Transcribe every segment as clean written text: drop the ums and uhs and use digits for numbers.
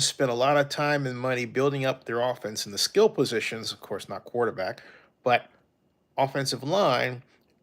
spent a lot of time and money building up their offense in the skill positions, of course, not quarterback, but offensive line.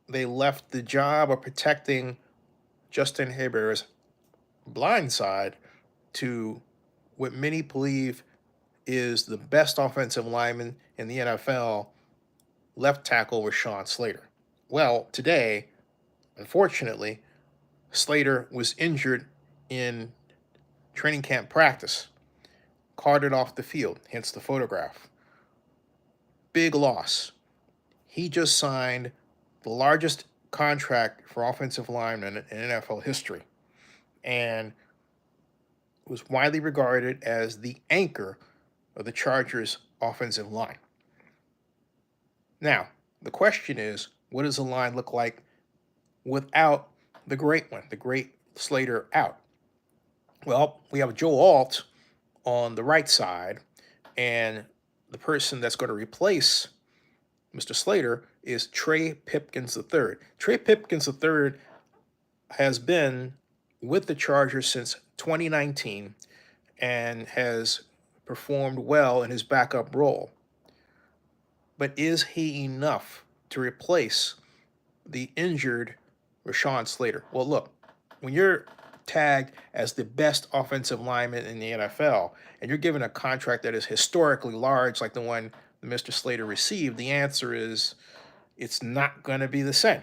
They left the job of protecting Justin Herbert's blind side to what many believe is the best offensive lineman in the NFL, left tackle Rashawn Slater. Well, today, unfortunately, Slater was injured in training camp practice, carted off the field, hence the photograph. Big loss. He just signed the largest contract for offensive linemen in NFL history and was widely regarded as the anchor of the Chargers' offensive line. Now, the question is, what does the line look like without the great one, the great Slater out? Well, we have Joe Alt on the right side, and the person that's going to replace Mr. Slater is Trey Pipkins III. Trey Pipkins III has been with the Chargers since 2019 and has performed well in his backup role. But is he enough to replace the injured Rashawn Slater? Well, look, when you're tagged as the best offensive lineman in the NFL and you're given a contract that is historically large, like the one that Mr. Slater received, the answer is it's not going to be the same.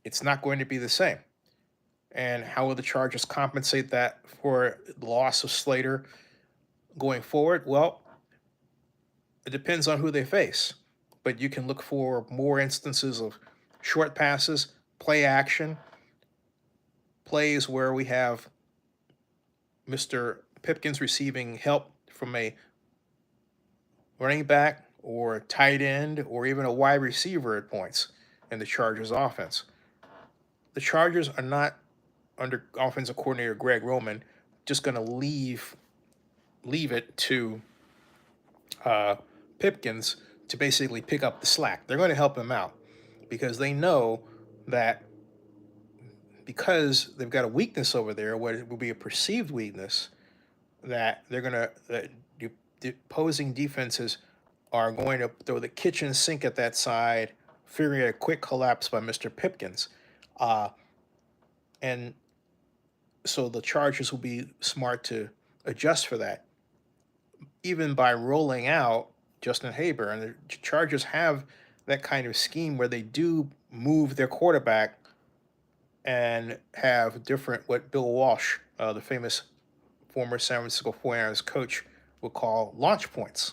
It's not going to be the same. And how will the Chargers compensate that for the loss of Slater going forward? Well, it depends on who they face. But you can look for more instances of short passes, play action, plays where we have Mr. Pipkins receiving help from a running back or tight end or even a wide receiver at points in the Chargers offense. The Chargers are not, under offensive coordinator Greg Roman, just going to leave it to Pipkins to basically pick up the slack. They're going to help him out because they know that because they've got a weakness over there, what will be a perceived weakness, that they're going to the opposing defenses are going to throw the kitchen sink at that side, figuring a quick collapse by Mr. Pipkins. And so the Chargers will be smart to adjust for that, even by rolling out Justin Haber. And the Chargers have that kind of scheme where they do move their quarterback and have different, what Bill Walsh, the famous former San Francisco 49ers coach, would call launch points.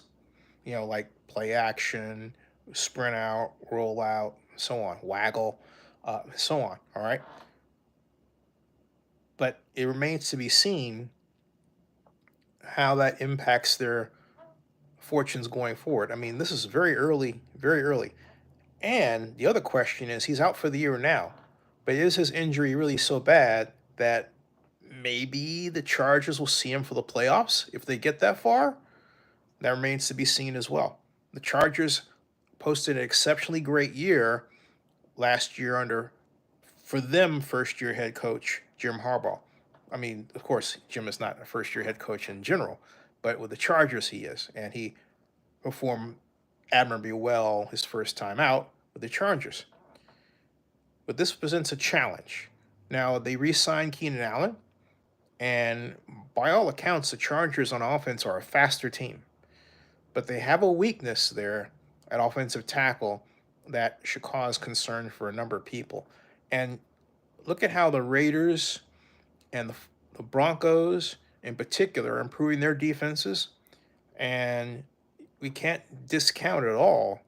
Like play action, sprint out, roll out, so on, waggle, so on. All right. But it remains to be seen how that impacts their fortunes going forward. I mean, this is very early, very early. And the other question is, he's out for the year now, but is his injury really so bad that maybe the Chargers will see him for the playoffs if they get that far? That remains to be seen as well. The Chargers posted an exceptionally great year last year under, for them, first-year head coach Jim Harbaugh. I mean, of course, Jim is not a first-year head coach in general, but with the Chargers he is, and he performed admirably well his first time out with the Chargers. But this presents a challenge. Now, they re-signed Keenan Allen, and by all accounts, the Chargers on offense are a faster team. But they have a weakness there at offensive tackle that should cause concern for a number of people. And look at how the Raiders and the Broncos in particular are improving their defenses. And we can't discount at all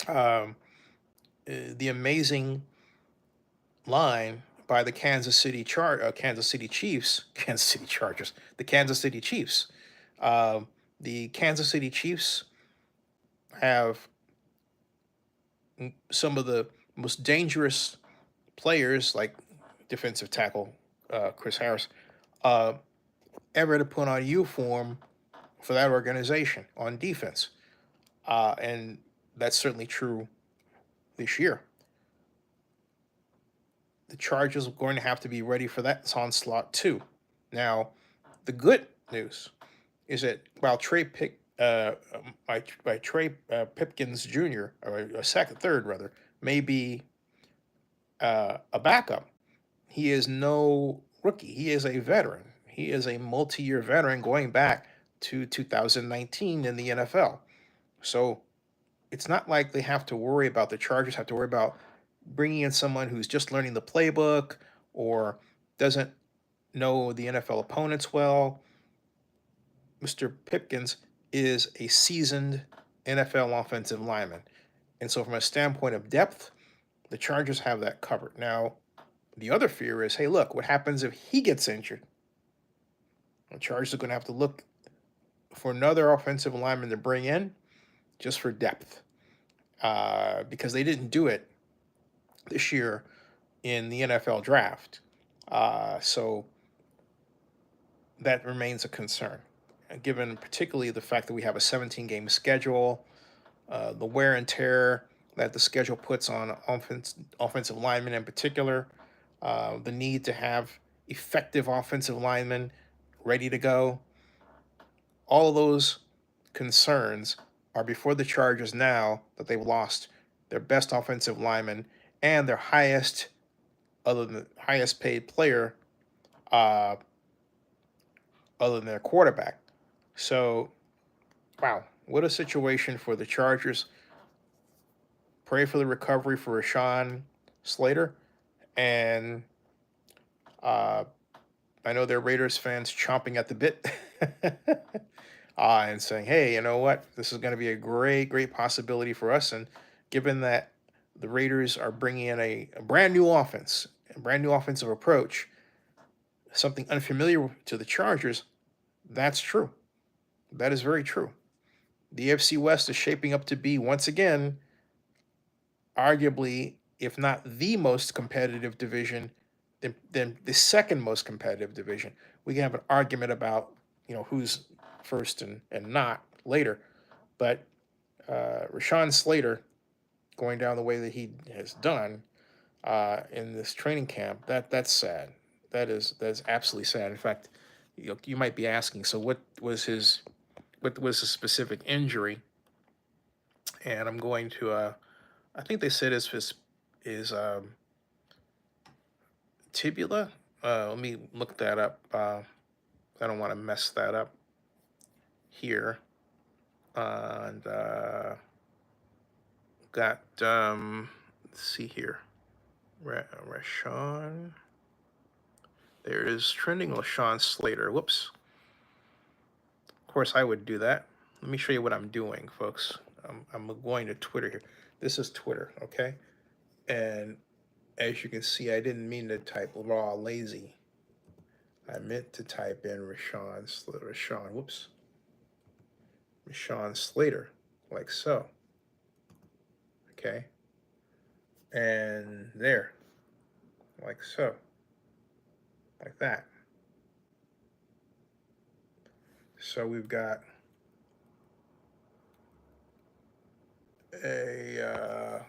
the amazing line by the Kansas City Chiefs, Kansas City Chargers, the Kansas City Chiefs. The Kansas City Chiefs have some of the most dangerous players, like defensive tackle Chris Harris, ever to put on a uniform for that organization on defense. And that's certainly true this year. The Chargers are going to have to be ready for that onslaught too. Now, the good news is that while Trey Pipkins Jr. or a second, third rather, may be a backup, he is no rookie. He is a veteran. He is a multi-year veteran going back to 2019 in the NFL. So it's not like they have to worry about the Chargers have to worry about bringing in someone who's just learning the playbook or doesn't know the NFL opponents well. Mr. Pipkins is a seasoned NFL offensive lineman. And so, from a standpoint of depth, the Chargers have that covered. Now, the other fear is hey, look, what happens if he gets injured? The Chargers are going to have to look for another offensive lineman to bring in just for depth because they didn't do it this year in the NFL draft. So that remains a concern, given particularly the fact that we have a 17-game schedule, the wear and tear that the schedule puts on offensive linemen in particular, the need to have effective offensive linemen ready to go. All of those concerns are before the Chargers now that they've lost their best offensive lineman and their highest, other than highest paid player, uh, other than their quarterback. So, wow, what a situation for the Chargers. Pray for the recovery for Rashawn Slater. And uh, I know there are Raiders fans chomping at the bit and saying, hey, you know what? This is going to be a great, great possibility for us. And given that the Raiders are bringing in a brand new offense, a brand new offensive approach, something unfamiliar to the Chargers, that's true. That is very true. The AFC West is shaping up to be, once again, arguably, if not the most competitive division, then the second most competitive division. We can have an argument about, who's first and not later. But Rashawn Slater going down the way that he has done in this training camp, that's sad. That is absolutely sad. In fact, you might be asking, so what was his specific injury? And I'm going to I think they said his tibula. Let me look that up. I don't want to mess that up here. And got let's see here. Rashawn. There is trending Rashawn Slater. Whoops. Of course, I would do that. Let me show you what I'm doing, folks. I'm going to Twitter here. This is Twitter, okay? And as you can see, I didn't mean to type raw lazy. I meant to type in Rashawn Slater, like so. Okay. And there, like so. Like that. So we've got a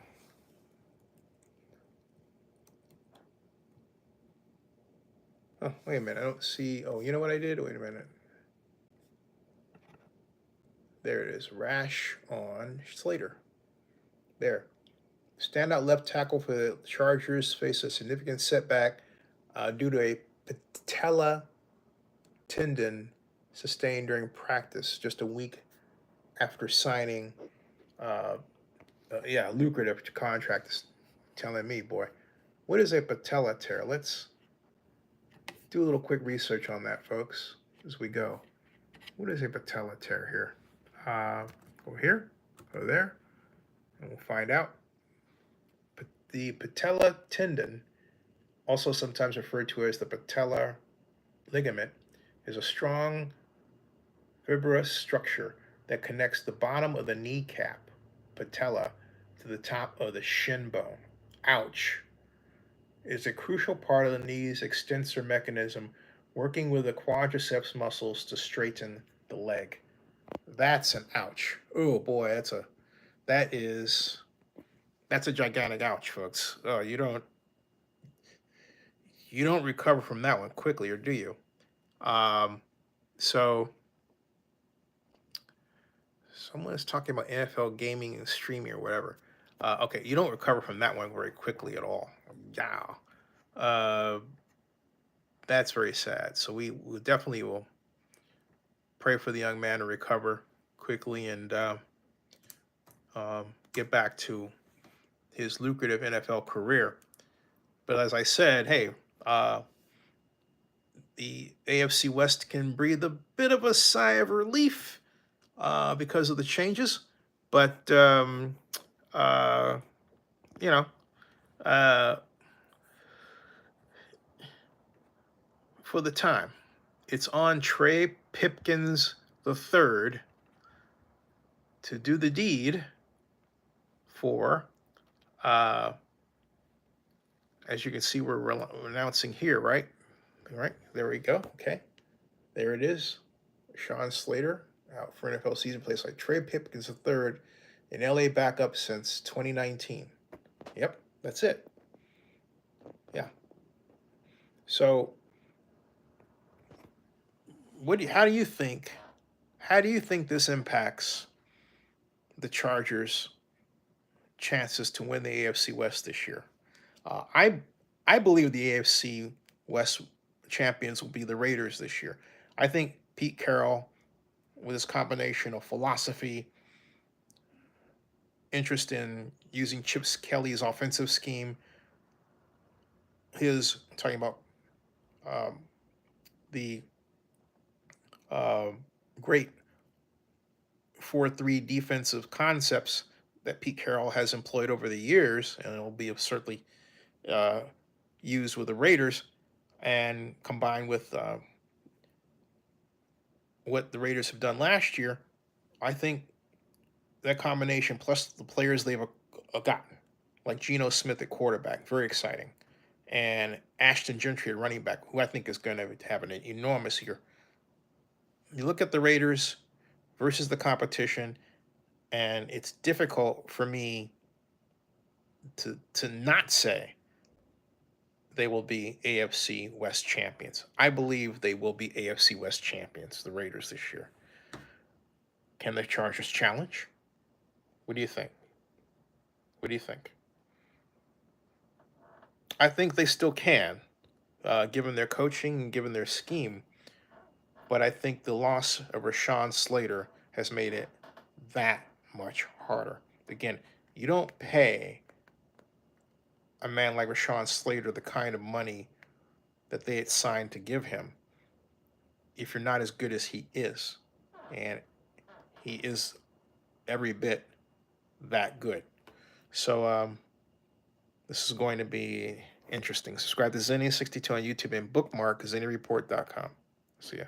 oh, wait a minute. I don't see. Oh, you know what I did? Wait a minute. There it is. Rashawn Slater. There. Standout left tackle for the Chargers faced a significant setback due to a patella tendon sustained during practice just a week after signing lucrative contract. Telling me, boy, what is a patella tear? Let's do a little quick research on that, folks, as we go. What is a patella tear here? Go here, go there, and we'll find out. The patella tendon, also sometimes referred to as the patella ligament, is a strong fibrous structure that connects the bottom of the kneecap, patella, to the top of the shin bone. Ouch. It's a crucial part of the knee's extensor mechanism, working with the quadriceps muscles to straighten the leg. That's an ouch. Oh boy, that's a gigantic ouch, folks. Oh, you don't recover from that one quickly, or do you? Um, So someone is talking about NFL gaming and streaming or whatever. Okay, you don't recover from that one very quickly at all. Yeah. Uh, that's very sad. So we definitely will pray for the young man to recover quickly and get back to his lucrative NFL career. But as I said, hey, uh, the AFC West can breathe a bit of a sigh of relief because of the changes. But, uh, you know, uh, for the time, it's on Trey Pipkins the third to do the deed for, uh, as you can see, we're announcing here, right? All right, there we go. Okay, there it is. Rashawn Slater out for NFL season, plays like Trey Pipkins the third, an LA backup since 2019. Yep, that's it. Yeah. So, what? How do you think? How do you think this impacts the Chargers' chances to win the AFC West this year? Uh, I I believe the AFC West champions will be the Raiders this year. I think Pete Carroll, with his combination of philosophy, interest in using Chip Kelly's offensive scheme, his talking about um, the uh, great 4-3 defensive concepts that Pete Carroll has employed over the years, and it'll be certainly uh, used with the Raiders, and combined with what the Raiders have done last year, I think that combination plus the players they've gotten, like Geno Smith at quarterback, very exciting, and Ashton Gentry at running back, who I think is going to have an enormous year. You look at the Raiders versus the competition, and it's difficult for me to not say they will be AFC West champions. I believe they will be AFC West champions, the Raiders this year. Can the Chargers challenge? What do you think? What do you think? I think they still can, given their coaching and given their scheme. But I think the loss of Rashawn Slater has made it that much harder. Again, you don't pay a man like Rashawn Slater the kind of money that they had signed to give him if you're not as good as he is. And he is every bit that good. So this is going to be interesting. Subscribe to Zenny62 on YouTube and bookmark ZennyReport.com. See ya.